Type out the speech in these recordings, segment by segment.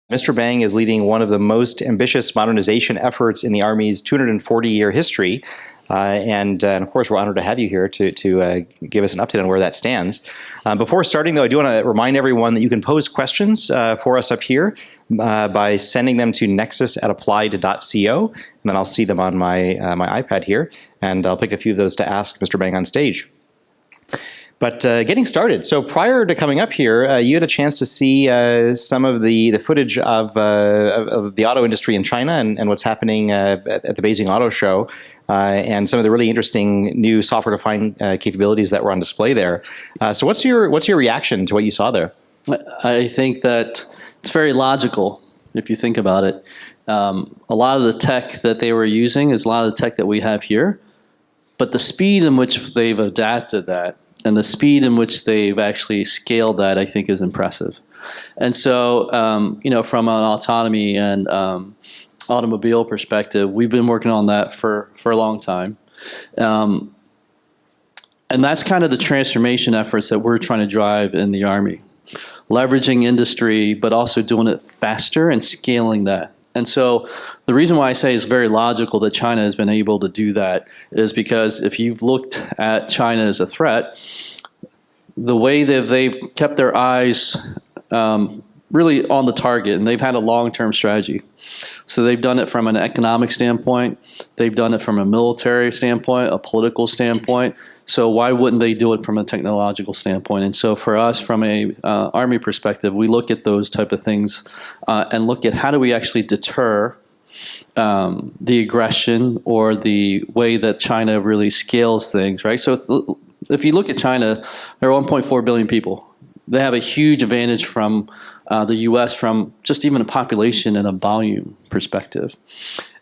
Mr. Bang is leading one of the most ambitious modernization efforts in the Army's 240-year history. And of course, we're honored to have you here to give us an update on where that stands. Before starting, though, I do want to remind everyone that you can pose questions for us up here by sending them to nexus@applied.co, and then I'll see them on my iPad here, and I'll pick a few of those to ask Mr. Bang on stage. But getting started, so prior to coming up here, you had a chance to see some of the footage of the auto industry in China and what's happening at the Beijing Auto Show, and some of the really interesting new software-defined capabilities that were on display there. So what's your reaction to what you saw there? I think that it's very logical if you think about it. A lot of the tech that they were using is a lot of the tech that we have here, but the speed in which they've adapted that and the speed in which they've actually scaled that, I think, is impressive. And so, from an autonomy and automobile perspective, we've been working on that for a long time. And that's kind of the transformation efforts that we're trying to drive in the Army. Leveraging industry, but also doing it faster and scaling that. And so the reason why I say it's very logical that China has been able to do that is because if you've looked at China as a threat, the way that they've kept their eyes really on the target, and they've had a long-term strategy. So they've done it from an economic standpoint, they've done it from a military standpoint, a political standpoint. So why wouldn't they do it from a technological standpoint? And so for us, from a Army perspective, we look at those type of things and look at how do we actually deter the aggression or the way that China really scales things, right? So if you look at China, there are 1.4 billion people. They have a huge advantage from the U.S. from just even a population and a volume perspective.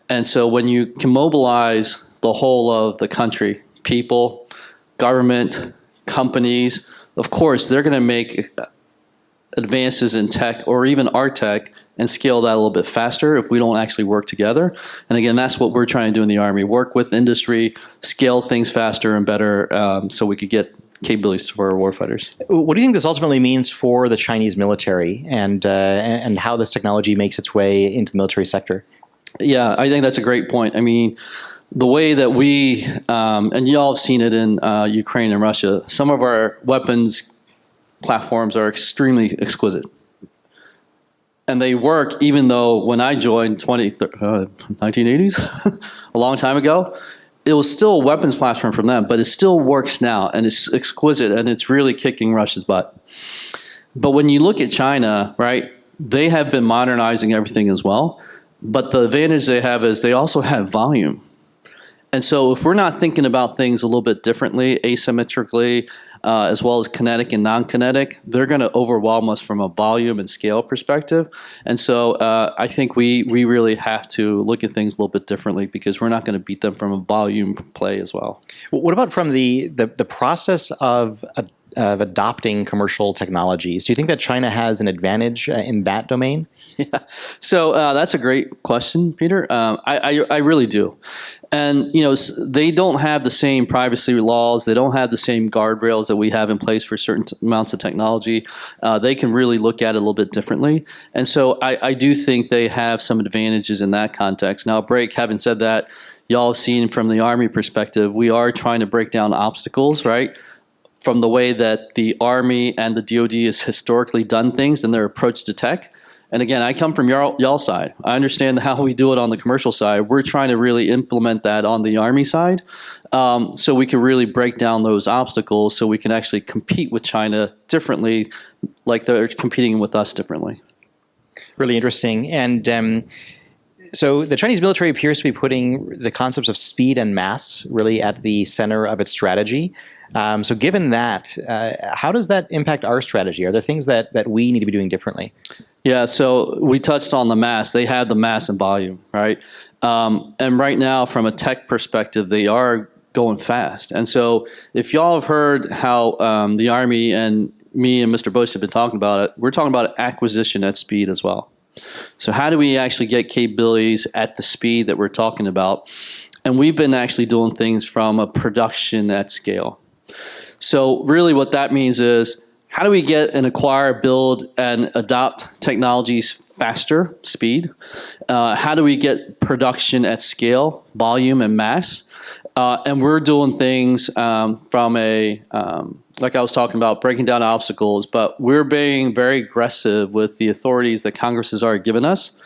And so when you can mobilize the whole of the country, people, government, companies, of course, they're going to make advances in tech or even our tech and scale that a little bit faster if we don't actually work together. And again, that's what we're trying to do in the Army, work with industry, scale things faster and better so we could get capabilities for our warfighters. What do you think this ultimately means for the Chinese military and how this technology makes its way into the military sector? Yeah, I think that's a great point. I mean, the way that we, and you all have seen it in Ukraine and Russia, some of our weapons platforms are extremely exquisite. And they work even though when I joined 1980s, a long time ago, it was still a weapons platform from them, but it still works now and it's exquisite and it's really kicking Russia's butt. But when you look at China, right, they have been modernizing everything as well. But the advantage they have is they also have volume. And so if we're not thinking about things a little bit differently, asymmetrically, as well as kinetic and non-kinetic, they're going to overwhelm us from a volume and scale perspective. And so I think we really have to look at things a little bit differently because we're not going to beat them from a volume play as well. What about from the process of adopting commercial technologies? Do you think that China has an advantage in that domain? Yeah. So that's a great question, Peter. I really do. And, they don't have the same privacy laws. They don't have the same guardrails that we have in place for certain amounts of technology. They can really look at it a little bit differently. And so I do think they have some advantages in that context. Now, having said that, y'all have seen from the Army perspective, we are trying to break down obstacles, right? From the way that the Army and the DoD has historically done things and their approach to tech. And again, I come from y'all's side. I understand how we do it on the commercial side. We're trying to really implement that on the Army side so we can really break down those obstacles so we can actually compete with China differently like they're competing with us differently. Really interesting. And so the Chinese military appears to be putting the concepts of speed and mass really at the center of its strategy. So given that, how does that impact our strategy? Are there things that we need to be doing differently? Yeah, so we touched on the mass. They have the mass and volume, right? And right now, from a tech perspective, they are going fast. And so if y'all have heard how the Army and me and Mr. Bush have been talking about it, we're talking about acquisition at speed as well. So how do we actually get capabilities at the speed that we're talking about? And we've been actually doing things from a production at scale. So really what that means is how do we get and acquire, build, and adopt technologies faster, speed? How do we get production at scale, volume, and mass? And we're doing things from like I was talking about, breaking down obstacles, but we're being very aggressive with the authorities that Congress has already given us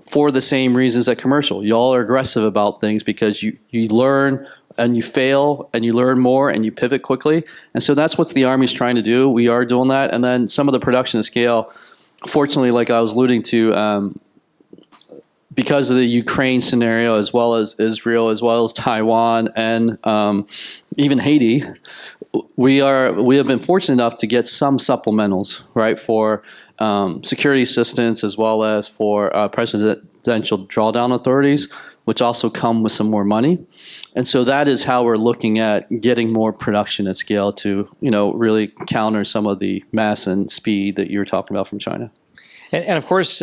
for the same reasons that commercial. Y'all are aggressive about things because you learn and you fail and you learn more and you pivot quickly. And so that's what the Army's trying to do. We are doing that. And then some of the production at scale, fortunately, like I was alluding to, because of the Ukraine scenario, as well as Israel, as well as Taiwan, and even Haiti, we have been fortunate enough to get some supplementals, right, for security assistance as well as for presidential drawdown authorities, which also come with some more money. And so that is how we're looking at getting more production at scale to, really counter some of the mass and speed that you were talking about from China. And of course,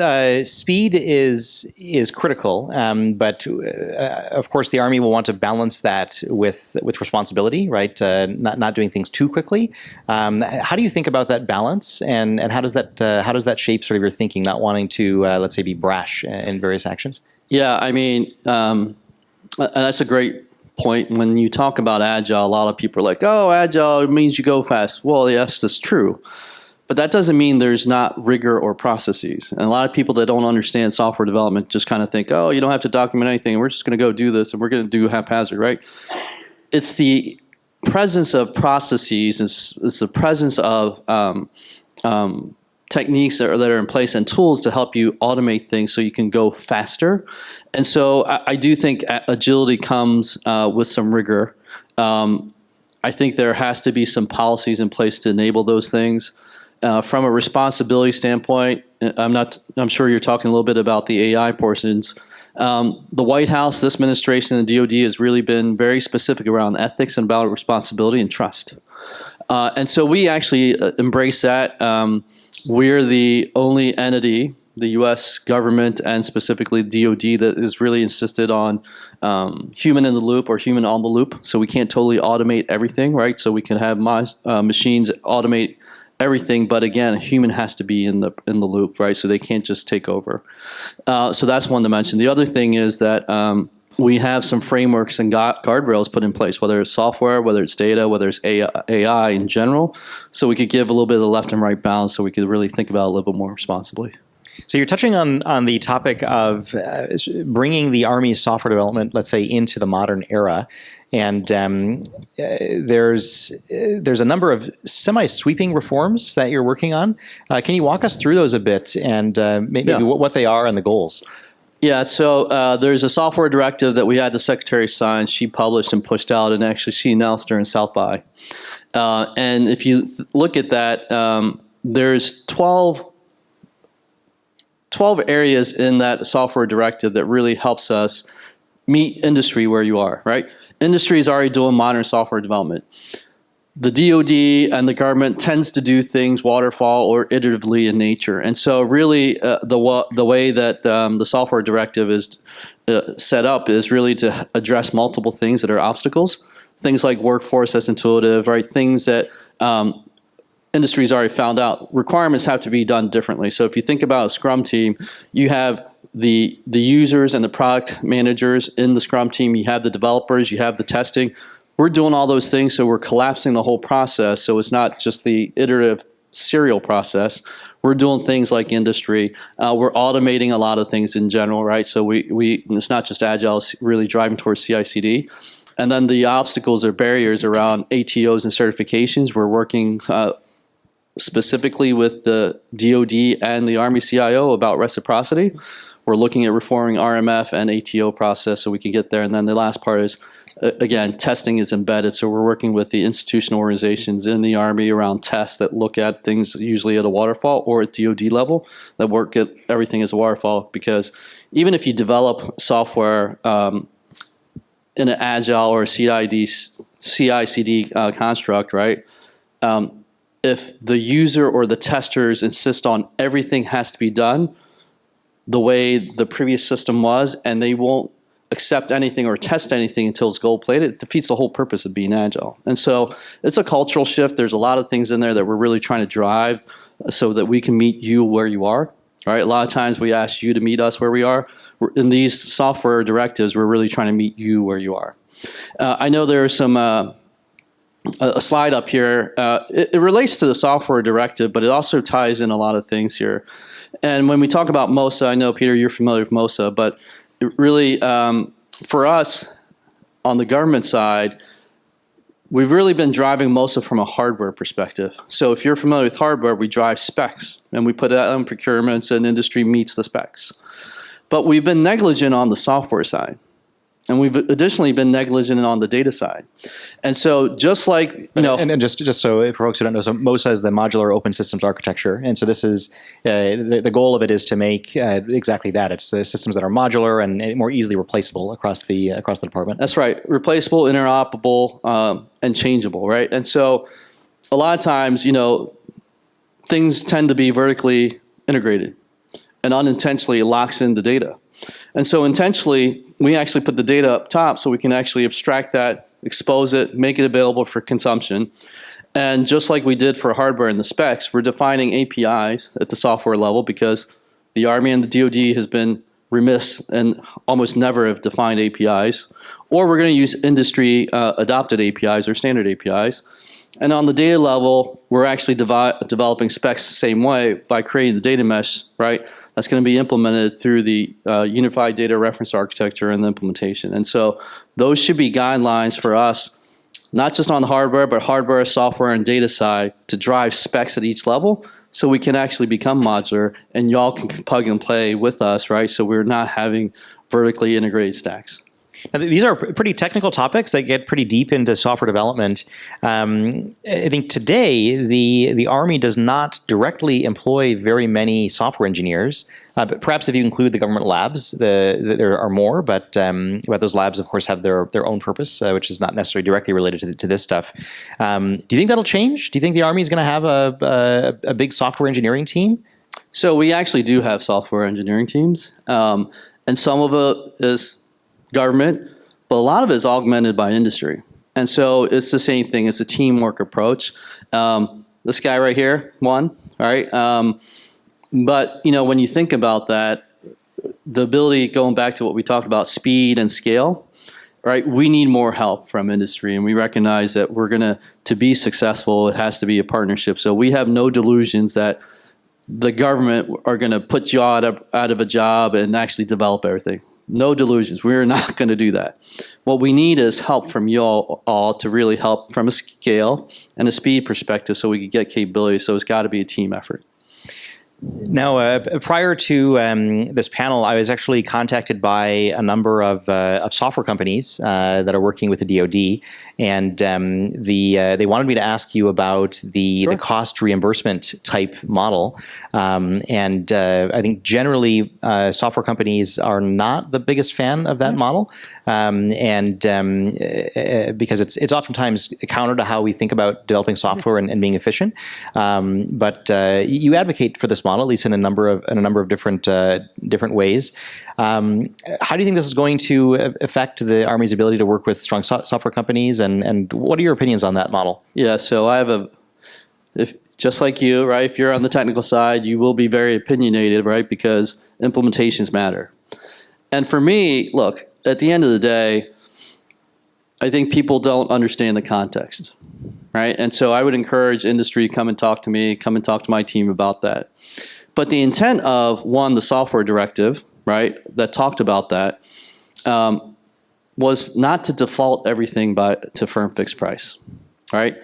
speed is critical, but of course, the Army will want to balance that with responsibility, right? Not doing things too quickly. How do you think about that balance, and how does that shape sort of your thinking? Not wanting to, let's say, be brash in various actions. Yeah, I mean, that's a great point. When you talk about agile, a lot of people are like, "Oh, agile means you go fast." Well, yes, that's true. But that doesn't mean there's not rigor or processes. And a lot of people that don't understand software development just kind of think, oh, you don't have to document anything. We're just going to go do this and we're going to do haphazard, right? It's the presence of processes. It's the presence of techniques that are in place and tools to help you automate things so you can go faster. And so I do think agility comes with some rigor. I think there has to be some policies in place to enable those things. From a responsibility standpoint, I'm sure you're talking a little bit about the AI portions. The White House, this administration, and the DoD has really been very specific around ethics and about responsibility and trust. And so we actually embrace that. We're the only entity, the U.S. government and specifically DoD, that is really insisted on human in the loop or human on the loop. So we can't totally automate everything, right? So we can have machines automate everything, but again, a human has to be in the loop, right? So they can't just take over. So that's one dimension. The other thing is that we have some frameworks and guardrails put in place, whether it's software, whether it's data, whether it's AI in general, so we could give a little bit of the left and right balance so we could really think about it a little bit more responsibly. So you're touching on the topic of bringing the Army's software development, let's say, into the modern era. And there's a number of semi-sweeping reforms that you're working on. Can you walk us through those a bit and maybe what they are and the goals? Yeah, so there's a software directive that we had the Secretary sign. She published and pushed out, and actually she announced during South by. And if you look at that, there's 12 areas in that software directive that really helps us meet industry where you are, right? Industry is already doing modern software development. The DoD and the government tends to do things waterfall or iteratively in nature. And so really the way that the software directive is set up is really to address multiple things that are obstacles. Things like workforce that's intuitive, right? Things that industry's already found out. Requirements have to be done differently. So if you think about a Scrum team, you have the users and the product managers in the Scrum team. You have the developers, you have the testing. We're doing all those things, so we're collapsing the whole process. So it's not just the iterative serial process. We're doing things like industry. We're automating a lot of things in general, right? So we it's not just agile, it's really driving towards CI/CD. And then the obstacles or barriers around ATOs and certifications. We're working specifically with the DoD and the Army CIO about reciprocity. We're looking at reforming RMF and ATO process so we can get there. And then the last part is, again, testing is embedded. So we're working with the institutional organizations in the Army around tests that look at things usually at a waterfall or at DoD level that work at everything as a waterfall. Because even if you develop software in an agile or a CI/CD construct, right? If the user or the testers insist on everything has to be done the way the previous system was, and they won't accept anything or test anything until it's gold-plated, it defeats the whole purpose of being agile. And so it's a cultural shift. There's a lot of things in there that we're really trying to drive so that we can meet you where you are. right? A lot of times we ask you to meet us where we are. In these software directives, we're really trying to meet you where you are. I know there's some a slide up here. It relates to the software directive, but it also ties in a lot of things here. And when we talk about MOSA, I know, Peter, you're familiar with MOSA, but it really, for us on the government side, we've really been driving MOSA from a hardware perspective. So if you're familiar with hardware, we drive specs, and we put it out in procurements, and industry meets the specs. But we've been negligent on the software side. And we've additionally been negligent on the data side. And so just like, you know... And just so for folks who don't know, so MOSA is the Modular Open Systems Architecture. And so this is, the goal of it is to make exactly that. It's systems that are modular and more easily replaceable across the department. That's right. Replaceable, interoperable, and changeable, right? And so a lot of times, you know, things tend to be vertically integrated, and unintentionally it locks in the data. And so intentionally, we actually put the data up top so we can actually abstract that, expose it, make it available for consumption. And just like we did for hardware in the specs, we're defining APIs at the software level because the Army and the DoD has been remiss and almost never have defined APIs. Or we're going to use industry adopted APIs or standard APIs. And on the data level, we're actually developing specs the same way by creating the data mesh, right? That's going to be implemented through the Unified Data Reference Architecture and the implementation. And so those should be guidelines for us, not just on the hardware, but hardware, software, and data side to drive specs at each level so we can actually become modular and y'all can plug and play with us, right? So we're not having vertically integrated stacks. Now, these are pretty technical topics that get pretty deep into software development. I think today the Army does not directly employ very many software engineers, but perhaps if you include the government labs, there are more. But those labs, of course, have their own purpose, which is not necessarily directly related to this stuff. Do you think that'll change? Do you think the Army is going to have a big software engineering team? So we actually do have software engineering teams, and some of it is government, but a lot of it is augmented by industry. And so it's the same thing. It's a teamwork approach. This guy right here, one, right? But, you know, when you think about that, the ability, going back to what we talked about, speed and scale, right? We need more help from industry, and we recognize that we're going to be successful, it has to be a partnership. So we have no delusions that the government are going to put you out of a job and actually develop everything. No delusions. We're not going to do that. What we need is help from you all to really help from a scale and a speed perspective so we can get capabilities. So it's got to be a team effort. Now, prior to this panel, I was actually contacted by a number of software companies that are working with the DoD, and they wanted me to ask you about the cost reimbursement type model. And I think generally software companies are not the biggest fan of that model, because it's oftentimes counter to how we think about developing software and being efficient. But you advocate for this model, at least in a number of different ways. How do you think this is going to affect the Army's ability to work with strong software companies, and what are your opinions on that model? Yeah, so I have just like you, right? If you're on the technical side, you will be very opinionated, right? Because implementations matter. And for me, look, at the end of the day, I think people don't understand the context, right? And so I would encourage industry, come and talk to me, come and talk to my team about that. But the intent of, one, the software directive, right, that talked about that, was not to default everything to firm fixed price, right?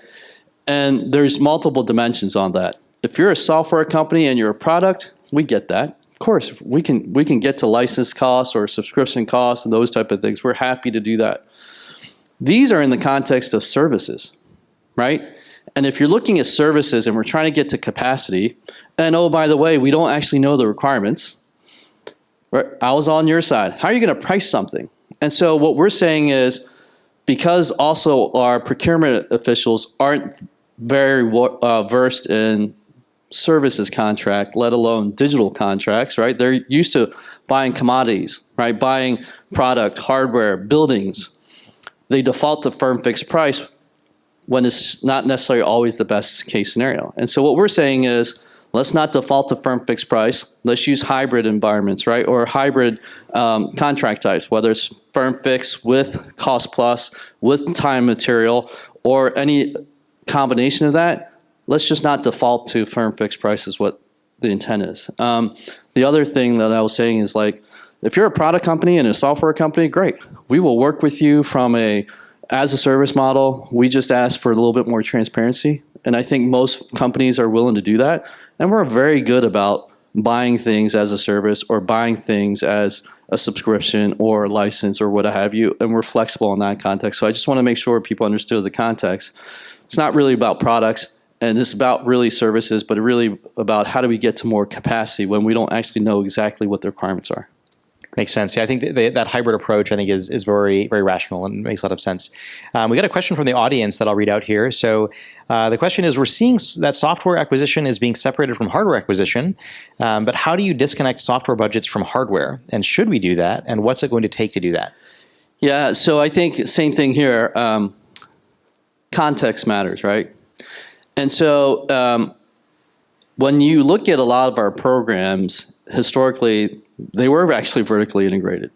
And there's multiple dimensions on that. If you're a software company and you're a product, we get that. Of course, we can get to license costs or subscription costs and those type of things. We're happy to do that. These are in the context of services, right? And if you're looking at services and we're trying to get to capacity, and oh, by the way, we don't actually know the requirements, right? I was on your side. How are you going to price something? And so what we're saying is, because also our procurement officials aren't very versed in services contract, let alone digital contracts, right? They're used to buying commodities, right? Buying product, hardware, buildings. They default to firm fixed price when it's not necessarily always the best case scenario. And so what we're saying is, let's not default to firm fixed price. Let's use hybrid environments, right? Or hybrid contract types, whether it's firm fixed with cost plus, with time material, or any combination of that. Let's just not default to firm fixed price is what the intent is. The other thing that I was saying is like, if you're a product company and a software company, great. We will work with you from a as a service model. We just ask for a little bit more transparency. And I think most companies are willing to do that. And we're very good about buying things as a service or buying things as a subscription or a license or what have you. And we're flexible in that context. So I just want to make sure people understood the context. It's not really about products and it's about really services, but really about how do we get to more capacity when we don't actually know exactly what the requirements are. Makes sense. Yeah, I think that hybrid approach, I think, is very, very rational and makes a lot of sense. We got a question from the audience that I'll read out here. So the question is, we're seeing that software acquisition is being separated from hardware acquisition, but how do you disconnect software budgets from hardware? And should we do that? And what's it going to take to do that? Yeah, so I think same thing here. Context matters, right? And so when you look at a lot of our programs, historically, they were actually vertically integrated.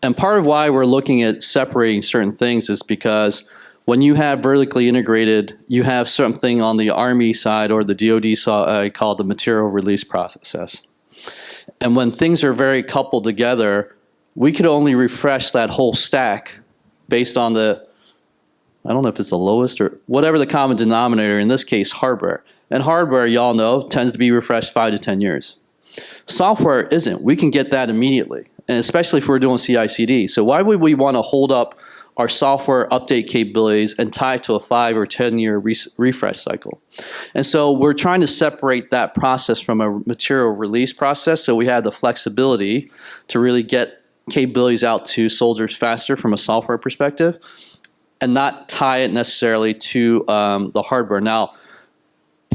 And part of why we're looking at separating certain things is because when you have vertically integrated, you have something on the Army side or the DoD side called the material release process. And when things are very coupled together, we could only refresh that whole stack based on the, I don't know if it's the lowest or whatever the common denominator, in this case, hardware. And hardware, y'all know, tends to be refreshed 5 to 10 years. Software isn't. We can get that immediately, and especially if we're doing CI/CD. So why would we want to hold up our software update capabilities and tie it to a 5 or 10 year refresh cycle? And so we're trying to separate that process from a material release process so we have the flexibility to really get capabilities out to soldiers faster from a software perspective and not tie it necessarily to the hardware. Now,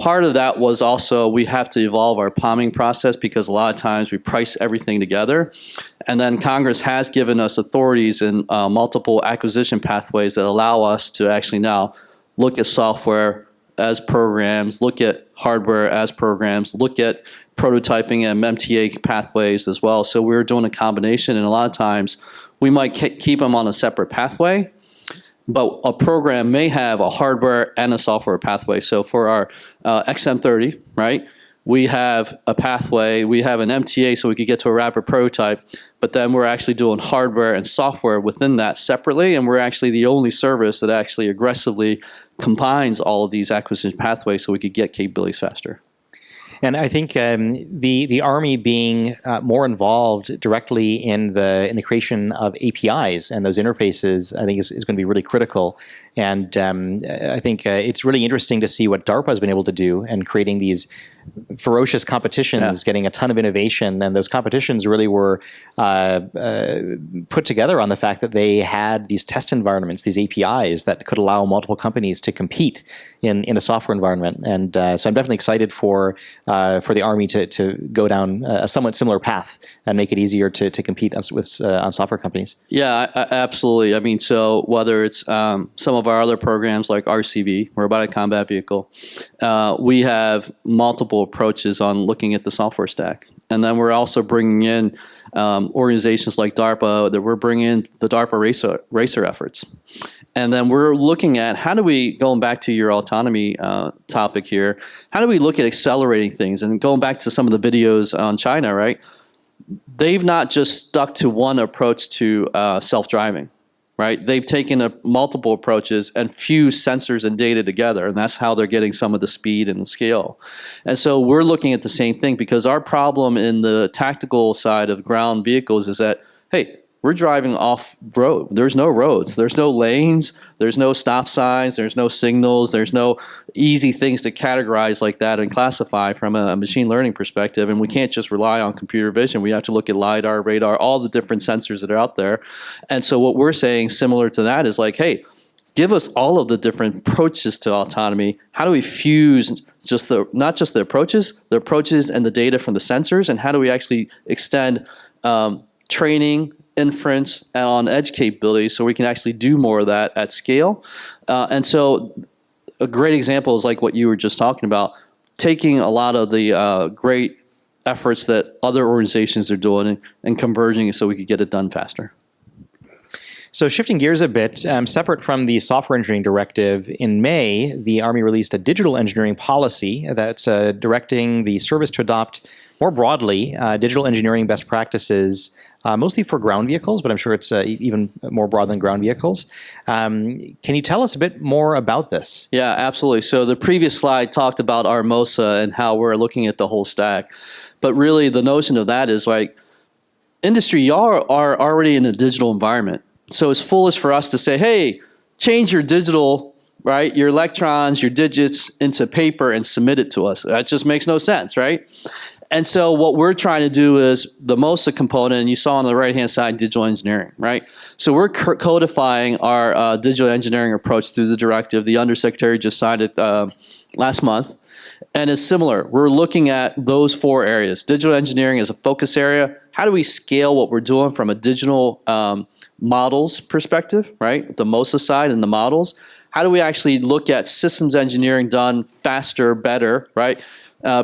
part of that was also we have to evolve our POMing process because a lot of times we price everything together. And then Congress has given us authorities in multiple acquisition pathways that allow us to actually now look at software as programs, look at hardware as programs, look at prototyping and MTA pathways as well. So we're doing a combination, and a lot of times we might keep them on a separate pathway, but a program may have a hardware and a software pathway. So for our XM30, right, we have a pathway, we have an MTA so we could get to a rapid prototype, but then we're actually doing hardware and software within that separately, and we're actually the only service that actually aggressively combines all of these acquisition pathways so we could get capabilities faster. And I think the Army being more involved directly in the creation of APIs and those interfaces, I think is going to be really critical. And I think it's really interesting to see what DARPA has been able to do in creating these ferocious competitions, getting a ton of innovation. And those competitions really were put together on the fact that they had these test environments, these APIs that could allow multiple companies to compete in a software environment. And so I'm definitely excited for the Army to go down a somewhat similar path and make it easier to compete on software companies. Yeah, absolutely. I mean, so whether it's some of our other programs like RCV, Robotic Combat Vehicle, we have multiple approaches on looking at the software stack. And then we're also bringing in organizations like DARPA, that we're bringing in the DARPA racer efforts. And then we're looking at how do we, going back to your autonomy topic here, how do we look at accelerating things? And going back to some of the videos on China, right? They've not just stuck to one approach to self-driving, right? They've taken multiple approaches and fused sensors and data together, and that's how they're getting some of the speed and the scale. And so we're looking at the same thing because our problem in the tactical side of ground vehicles is that, hey, we're driving off road. There's no roads. There's no lanes. There's no stop signs. There's no signals. There's no easy things to categorize like that and classify from a machine learning perspective. And we can't just rely on computer vision. We have to look at LiDAR, radar, all the different sensors that are out there. And so what we're saying similar to that is like, hey, give us all of the different approaches to autonomy. How do we fuse just not just the approaches and the data from the sensors, and how do we actually extend training, inference, and on edge capabilities so we can actually do more of that at scale. And so a great example is like what you were just talking about. taking a lot of the great efforts that other organizations are doing and converging it so we could get it done faster. So shifting gears a bit, separate from the software engineering directive, in May, the Army released a digital engineering policy that's directing the service to adopt more broadly digital engineering best practices, mostly for ground vehicles, but I'm sure it's even more broad than ground vehicles. Can you tell us a bit more about this? Yeah, absolutely. So the previous slide talked about our MOSA and how we're looking at the whole stack. But really the notion of that is like, industry, y'all are already in a digital environment. So it's foolish for us to say, hey, change your digital, right, your electrons, your digits into paper and submit it to us. That just makes no sense, right? And so what we're trying to do is the MOSA component, and you saw on the right-hand side, digital engineering, right? So we're codifying our digital engineering approach through the directive. The Undersecretary just signed it last month. And it's similar. We're looking at those 4 areas. Digital engineering is a focus area. How do we scale what we're doing from a digital models perspective, right? The MOSA side and the models. How do we actually look at systems engineering done faster, better, right?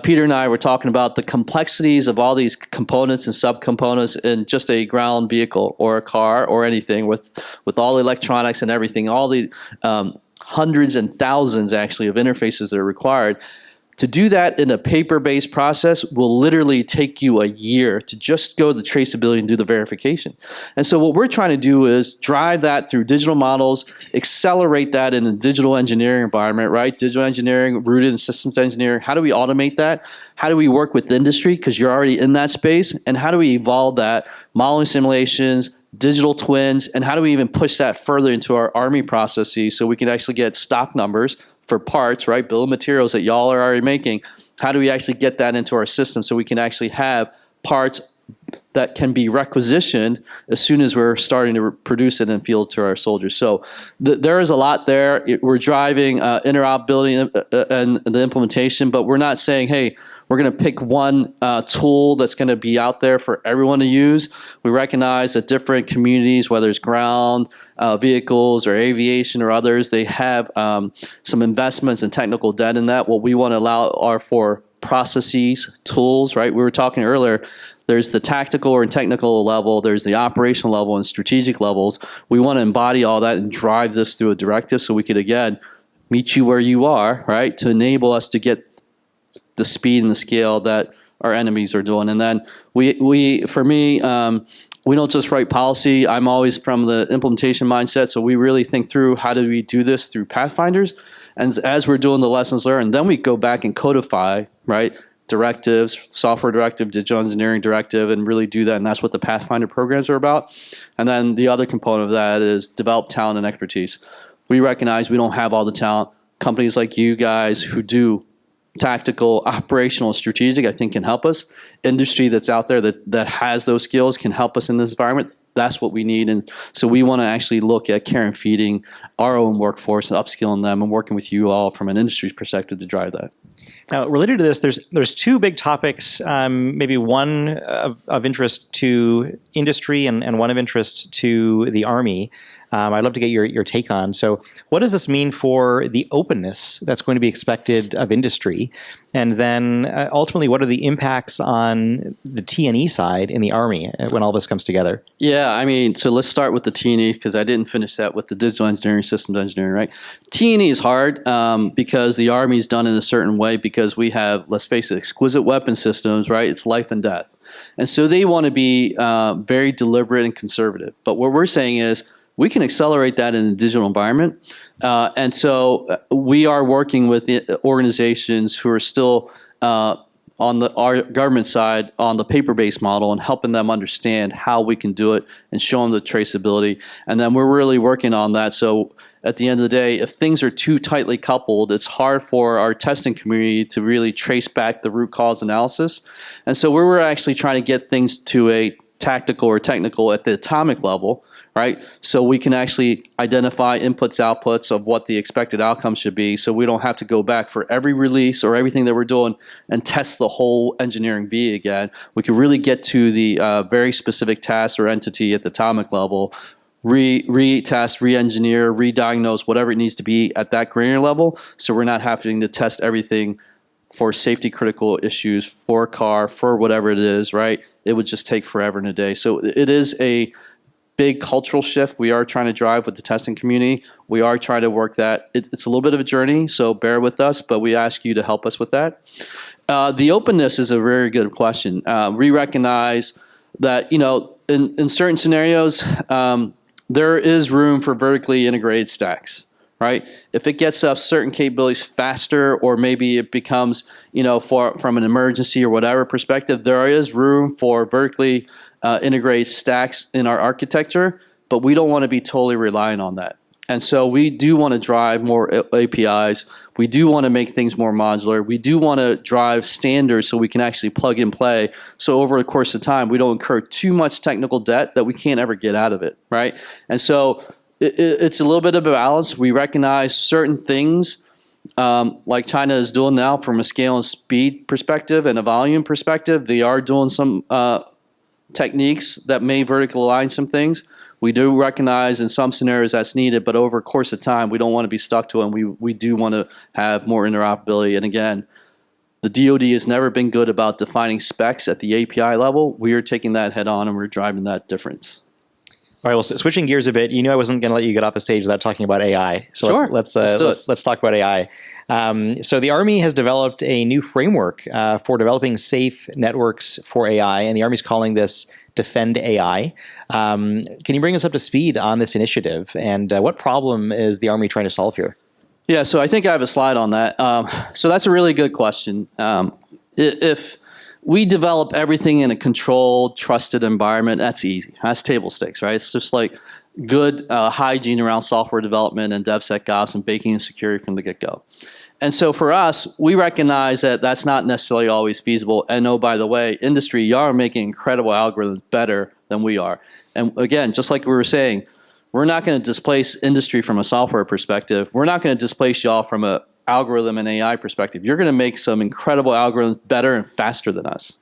Peter and I were talking about the complexities of all these components and subcomponents in just a ground vehicle or a car or anything with all the electronics and everything, all the hundreds and thousands actually of interfaces that are required. To do that in a paper-based process will literally take you a year to just go the traceability and do the verification. And so what we're trying to do is drive that through digital models, accelerate that in a digital engineering environment, right? Digital engineering rooted in systems engineering. How do we automate that? How do we work with industry because you're already in that space? And how do we evolve that? Modeling simulations, digital twins, and how do we even push that further into our Army processes so we can actually get stock numbers for parts, right? Bill of materials that y'all are already making. How do we actually get that into our system so we can actually have parts that can be requisitioned as soon as we're starting to produce it in field to our soldiers? So there is a lot there. We're driving interoperability and the implementation, but we're not saying, hey, we're going to pick one tool that's going to be out there for everyone to use. We recognize that different communities, whether it's ground vehicles or aviation or others, they have some investments and technical debt in that. What we want to allow are for processes, tools, right? We were talking earlier, there's the tactical or technical level, there's the operational level and strategic levels. We want to embody all that and drive this through a directive so we could, again, meet you where you are, right, to enable us to get the speed and the scale that our enemies are doing. And then for me, we don't just write policy. I'm always from the implementation mindset, so we really think through how do we do this through pathfinders. And as we're doing the lessons learned, then we go back and codify, right, directives, software directive, digital engineering directive, and really do that. And that's what the Pathfinder programs are about. And then the other component of that is develop talent and expertise. We recognize we don't have all the talent. Companies like you guys who do tactical, operational, strategic, I think can help us. Industry that's out there that has those skills can help us in this environment. That's what we need. And so we want to actually look at care and feeding our own workforce and upskilling them and working with you all from an industry perspective to drive that. Now, related to this, there's 2 big topics, maybe one of interest to industry and one of interest to the Army. I'd love to get your take on. So what does this mean for the openness that's going to be expected of industry? And then ultimately, what are the impacts on the T&E side in the Army when all this comes together? Yeah, I mean, so let's start with the T&E because I didn't finish that with the digital engineering, systems engineering, right? T&E is hard because the Army is done in a certain way because we have, let's face it, exquisite weapon systems, right? It's life and death. And so they want to be very deliberate and conservative. But what we're saying is, we can accelerate that in a digital environment. And so we are working with organizations who are still on our government side on the paper-based model and helping them understand how we can do it and show them the traceability. And then we're really working on that. So at the end of the day, if things are too tightly coupled, it's hard for our testing community to really trace back the root cause analysis. And so we're actually trying to get things to a tactical or technical at the atomic level, right? So we can actually identify inputs, outputs of what the expected outcome should be so we don't have to go back for every release or everything that we're doing and test the whole engineering V again. We can really get to the very specific task or entity at the atomic level, retest, re-engineer, re-diagnose, whatever it needs to be at that granular level so we're not having to test everything for safety critical issues, for a car, for whatever it is, right? It would just take forever and a day. So it is a big cultural shift we are trying to drive with the testing community. We are trying to work that. It's a little bit of a journey, so bear with us, but we ask you to help us with that. The openness is a very good question. We recognize that, in certain scenarios, there is room for vertically integrated stacks, right? If it gets us certain capabilities faster, or maybe it becomes, from an emergency or whatever perspective, there is room for vertically integrated stacks in our architecture, but we don't want to be totally reliant on that. And so we do want to drive more APIs. We do want to make things more modular. We do want to drive standards so we can actually plug and play. So over the course of time, we don't incur too much technical debt that we can't ever get out of it, right? And so it's a little bit of a balance. We recognize certain things like China is doing now from a scale and speed perspective and a volume perspective. They are doing some techniques that may vertically align some things. We do recognize in some scenarios that's needed, but over a course of time, we don't want to be stuck to it, and we do want to have more interoperability. And again, the DoD has never been good about defining specs at the API level. We are taking that head on, and we're driving that difference. All right. Well, switching gears a bit, I wasn't going to let you get off the stage without talking about AI. So sure. let's talk about AI. So the Army has developed a new framework for developing safe networks for AI, and the Army's calling this Defend AI. Can you bring us up to speed on this initiative, and what problem is the Army trying to solve here? Yeah, so I think I have a slide on that. So that's a really good question. If we develop everything in a controlled, trusted environment, that's easy. That's table stakes, right? It's just like good hygiene around software development and DevSecOps and baking and security from the get-go. And so for us, we recognize that that's not necessarily always feasible. And oh, by the way, industry, y'all are making incredible algorithms better than we are. And again, just like we were saying, we're not going to displace industry from a software perspective. We're not going to displace y'all from an algorithm and AI perspective. You're going to make some incredible algorithms better and faster than us.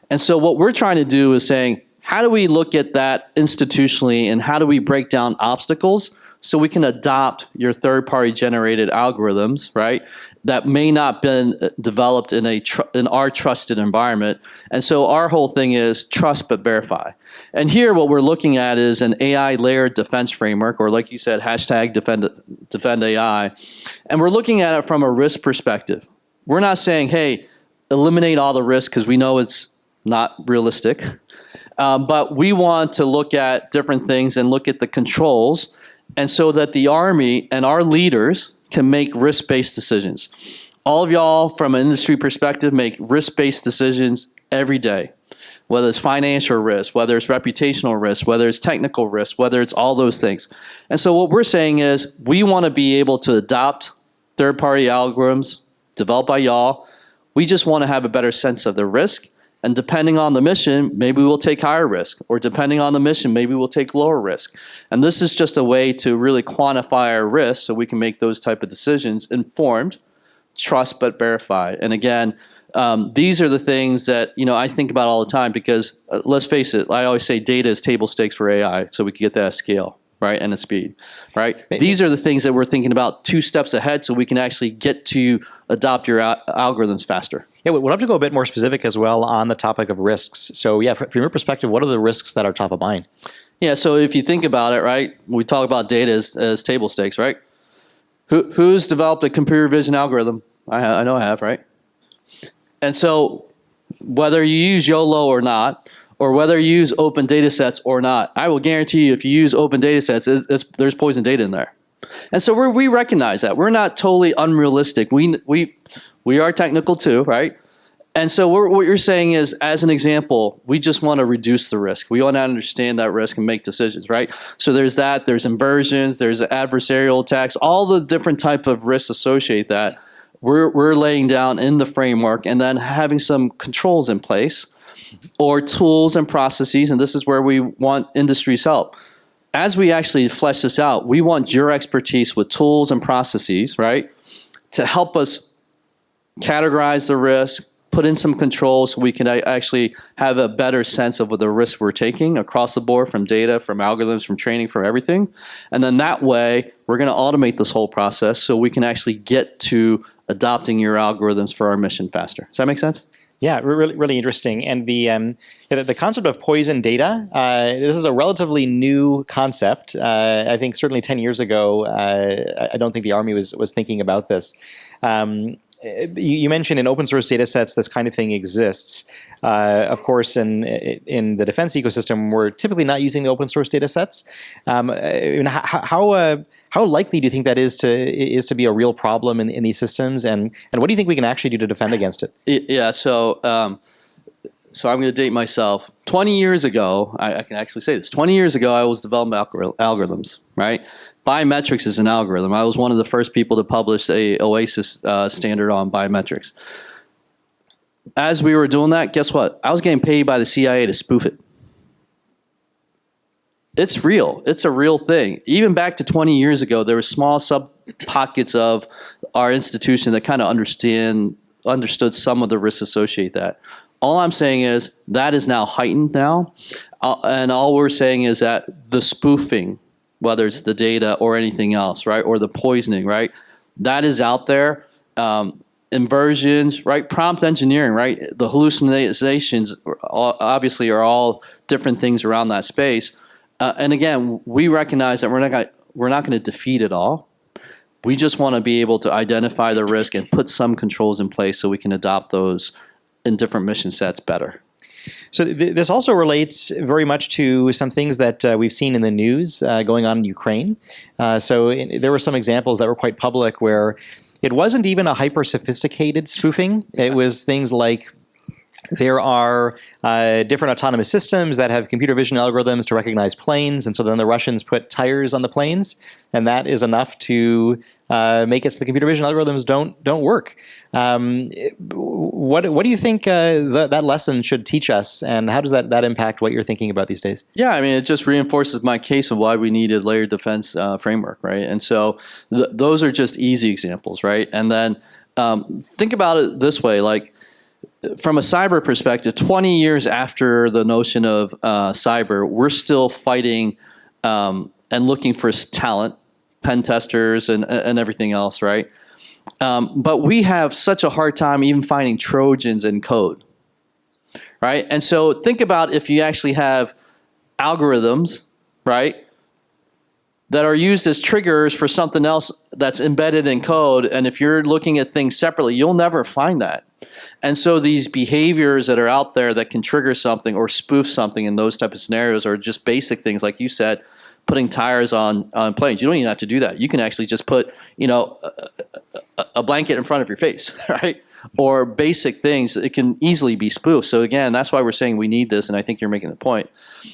And so what we're trying to do is saying, how do we look at that institutionally, and how do we break down obstacles so we can adopt your third-party generated algorithms, right, that may not been developed in our trusted environment. And so our whole thing is trust but verify. And here what we're looking at is an AI layered defense framework, or like you said, hashtag defend AI. And we're looking at it from a risk perspective. We're not saying, hey, eliminate all the risk, because we know it's not realistic. But we want to look at different things and look at the controls, and so that the Army and our leaders can make risk-based decisions. All of y'all, from an industry perspective, make risk-based decisions every day, whether it's financial risk, whether it's reputational risk, whether it's technical risk, whether it's all those things. And so what we're saying is we want to be able to adopt third-party algorithms developed by y'all. We just want to have a better sense of the risk. And depending on the mission, maybe we'll take higher risk, or depending on the mission, maybe we'll take lower risk. And this is just a way to really quantify our risk so we can make those type of decisions informed, trust but verify. And again, these are the things that I think about all the time, because let's face it, I always say data is table stakes for AI, so we can get that at scale, right, and at speed, right? These are the things that we're thinking about 2 steps ahead, so we can actually get to adopt your algorithms faster. Yeah, we'd love to go a bit more specific as well on the topic of risks. So yeah, from your perspective, what are the risks that are top of mind? Yeah, so if you think about it, right, we talk about data as table stakes, right? Who's developed a computer vision algorithm? I know I have, right? And so whether you use YOLO or not, or whether you use open data sets or not, I will guarantee you if you use open data sets, there's poison data in there. And so we recognize that. We're not totally unrealistic. We are technical too, right? And so what you're saying is, as an example, we just want to reduce the risk. We want to understand that risk and make decisions, right? So there's that, there's inversions, there's adversarial attacks, all the different type of risks associate that. We're laying down in the framework, and then having some controls in place, or tools and processes, and this is where we want industry's help. As we actually flesh this out, we want your expertise with tools and processes, right, to help us categorize the risk, put in some controls so we can actually have a better sense of what the risk we're taking across the board, from data, from algorithms, from training, from everything. And then that way, we're going to automate this whole process so we can actually get to adopting your algorithms for our mission faster. Does that make sense? Yeah, really, really interesting. And the concept of poison data, this is a relatively new concept. I think certainly 10 years ago, I don't think the Army was thinking about this. You mentioned in open source data sets, this kind of thing exists. Of course, in the defense ecosystem, we're typically not using the open source data sets. How likely do you think that is to be a real problem in these systems? And what do you think we can actually do to defend against it? Yeah, so I'm going to date myself. 20 years ago, I can actually say this. 20 years ago, I was developing algorithms, right? Biometrics is an algorithm. I was one of the first people to publish a OASIS standard on biometrics. As we were doing that, guess what? I was getting paid by the CIA to spoof it. It's real. It's a real thing. Even back to 20 years ago, there were small sub-pockets of our institution that kind of understood some of the risks associated with that. All I'm saying is that is now heightened now. And all we're saying is that the spoofing, whether it's the data or anything else, right, or the poisoning, right, that is out there. Inversions, right, prompt engineering, right, the hallucinations obviously are all different things around that space. And again, we recognize that we're not going to defeat it all. We just want to be able to identify the risk and put some controls in place so we can adopt those in different mission sets better. So this also relates very much to some things that we've seen in the news going on in Ukraine. There were some examples that were quite public where it wasn't even a hyper-sophisticated spoofing. It was things like there are different autonomous systems that have computer vision algorithms to recognize planes, and so then the Russians put tires on the planes, and that is enough to make it so the computer vision algorithms don't work. What do you think that lesson should teach us, and how does that impact what you're thinking about these days? Yeah, I mean, it just reinforces my case of why we needed layered defense framework, right? And so those are just easy examples, right? And then think about it this way, like, from a cyber perspective, 20 years after the notion of cyber, we're still fighting and looking for talent, pen testers and everything else, right? But we have such a hard time even finding Trojans in code, right? And so think about if you actually have algorithms, right, that are used as triggers for something else that's embedded in code, and if you're looking at things separately, you'll never find that. And so these behaviors that are out there that can trigger something or spoof something in those type of scenarios are just basic things, like you said, putting tires on planes. You don't even have to do that. You can actually just put, a blanket in front of your face, right? Or basic things. It can easily be spoofed. So again, that's why we're saying we need this, and I think you're making the point.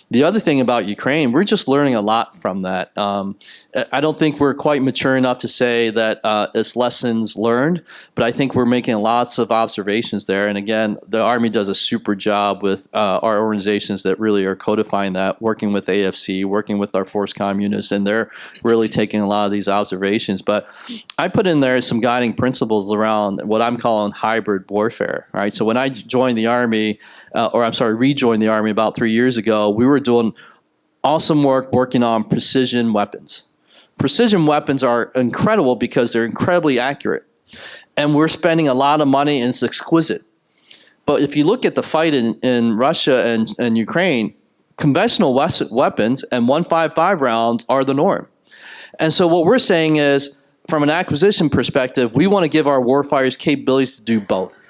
The other thing about Ukraine, we're just learning a lot from that. I don't think we're quite mature enough to say that it's lessons learned, but I think we're making lots of observations there. And again, the Army does a super job with our organizations that really are codifying that, working with AFC, working with our force comm units, and they're really taking a lot of these observations. But I put in there some guiding principles around what I'm calling hybrid warfare, right? So when I joined the Army, rejoined the Army about 3 years ago, we were doing awesome work working on precision weapons. Precision weapons are incredible because they're incredibly accurate. And we're spending a lot of money and it's exquisite. But if you look at the fight in Russia and Ukraine, conventional weapons and 155 rounds are the norm. And so what we're saying is, from an acquisition perspective, we want to give our warfighters capabilities to do both.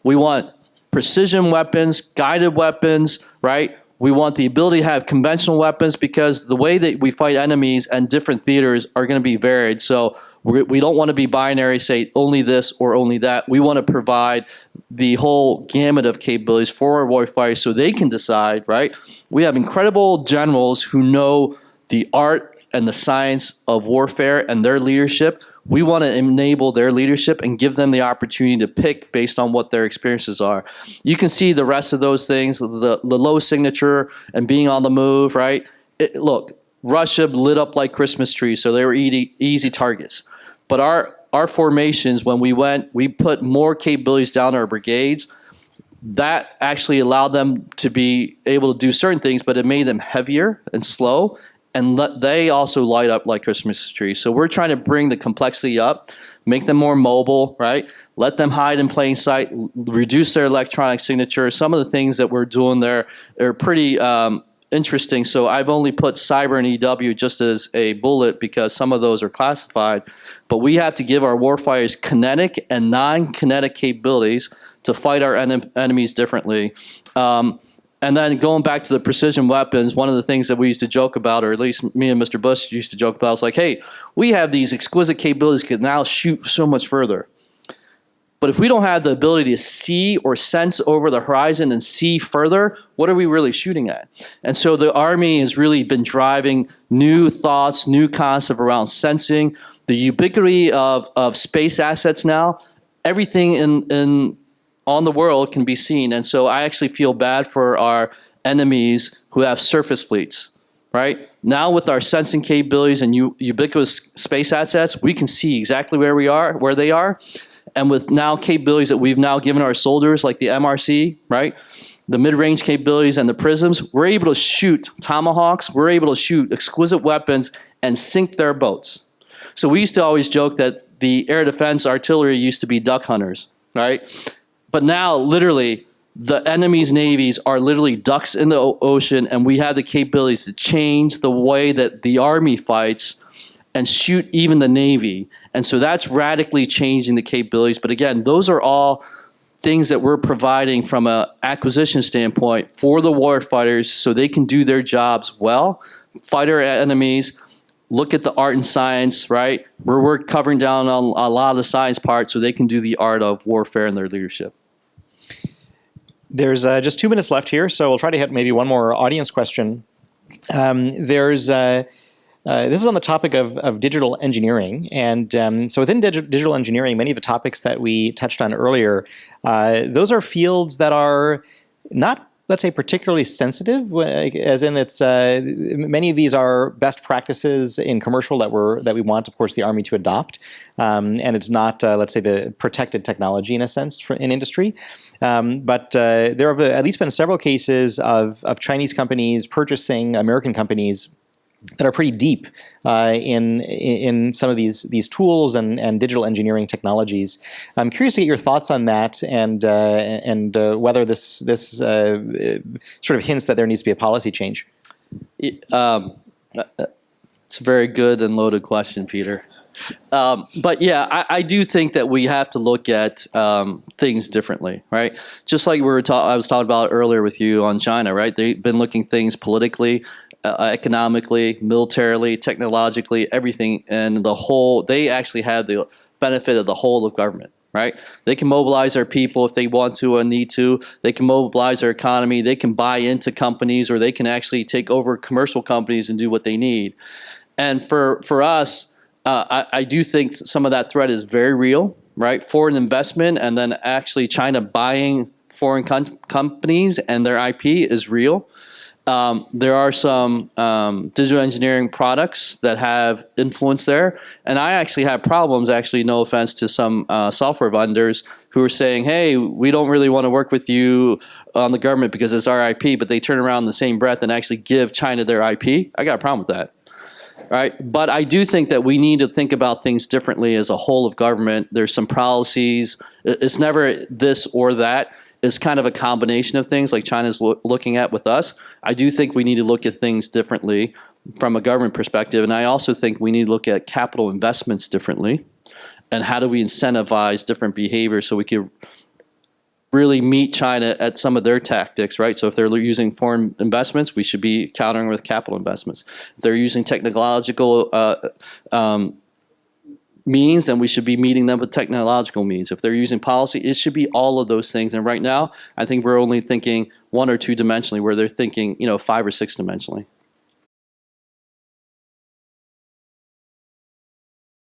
We want precision weapons, guided weapons, right? We want the ability to have conventional weapons because the way that we fight enemies and different theaters are going to be varied. So we don't want to be binary, say only this or only that. We want to provide the whole gamut of capabilities for our warfighters so they can decide, right? We have incredible generals who know the art and the science of warfare and their leadership. We want to enable their leadership and give them the opportunity to pick based on what their experiences are. You can see the rest of those things, the low signature and being on the move, right? Look, Russia lit up like Christmas trees, so they were easy targets. But our formations, when we put more capabilities down our brigades. That actually allowed them to be able to do certain things, but it made them heavier and slow. and they also light up like Christmas trees. So we're trying to bring the complexity up, make them more mobile, right? Let them hide in plain sight, reduce their electronic signature. Some of the things that we're doing there are pretty interesting. So I've only put cyber and EW just as a bullet because some of those are classified. But we have to give our warfighters kinetic and non-kinetic capabilities to fight our enemies differently. And then going back to the precision weapons, one of the things that we used to joke about, or at least me and Mr. Bush used to joke about, is like, hey, we have these exquisite capabilities that can now shoot so much further. But if we don't have the ability to see or sense over the horizon and see further, what are we really shooting at? And so the Army has really been driving new thoughts, new concept around sensing, the ubiquity of space assets now. Everything on the world can be seen. And so I actually feel bad for our enemies who have surface fleets, right? Now with our sensing capabilities and ubiquitous space assets, we can see exactly where they are. And with now capabilities that we've now given our soldiers, like the MRC, right? The mid-range capabilities and the prisms, we're able to shoot tomahawks, we're able to shoot exquisite weapons and sink their boats. So we used to always joke that the air defense artillery used to be duck hunters, right? But now, literally, the enemy's navies are literally ducks in the ocean, and we have the capabilities to change the way that the Army fights and shoot even the Navy. And so that's radically changing the capabilities. But again, those are all things that we're providing from an acquisition standpoint for the war fighters so they can do their jobs well, fight our enemies, look at the art and science, right? We're covering down on a lot of the science part so they can do the art of warfare in their leadership. There's just 2 minutes left here, so we'll try to hit maybe one more audience question. This is on the topic of digital engineering. And so within digital engineering, many of the topics that we touched on earlier, those are fields that are not, let's say, particularly sensitive, as in it's many of these are best practices in commercial that we want, of course, the Army to adopt. And it's not, let's say, the protected technology in a sense in industry. But there have at least been several cases of Chinese companies purchasing American companies that are pretty deep in some of these tools and digital engineering technologies. I'm curious to get your thoughts on that and whether this sort of hints that there needs to be a policy change. It's a very good and loaded question, Peter. But yeah, I do think that we have to look at things differently, right? Just like I was talking about earlier with you on China, right? They've been looking things politically, economically, militarily, technologically, everything, and they actually have the benefit of the whole of government, right? They can mobilize their people if they want to or need to. They can mobilize their economy. They can buy into companies, or they can actually take over commercial companies and do what they need. And for us, I do think some of that threat is very real, right? Foreign investment and then actually China buying foreign companies and their IP is real. There are some digital engineering products that have influence there. And I actually have problems, no offense to some software vendors who are saying, hey, we don't really want to work with you on the government because it's our IP, but they turn around in the same breath and actually give China their IP. I got a problem with that. Right, but I do think that we need to think about things differently as a whole of government. There's some policies. It's never this or that. It's kind of a combination of things like China's looking at with us. I do think we need to look at things differently from a government perspective. And I also think we need to look at capital investments differently. And how do we incentivize different behaviors so we can really meet China at some of their tactics, right? So if they're using foreign investments, we should be countering with capital investments. If they're using technological means, then we should be meeting them with technological means. If they're using policy, it should be all of those things. And right now, I think we're only thinking 1 or 2 dimensionally, where they're thinking, 5 or 6 dimensionally.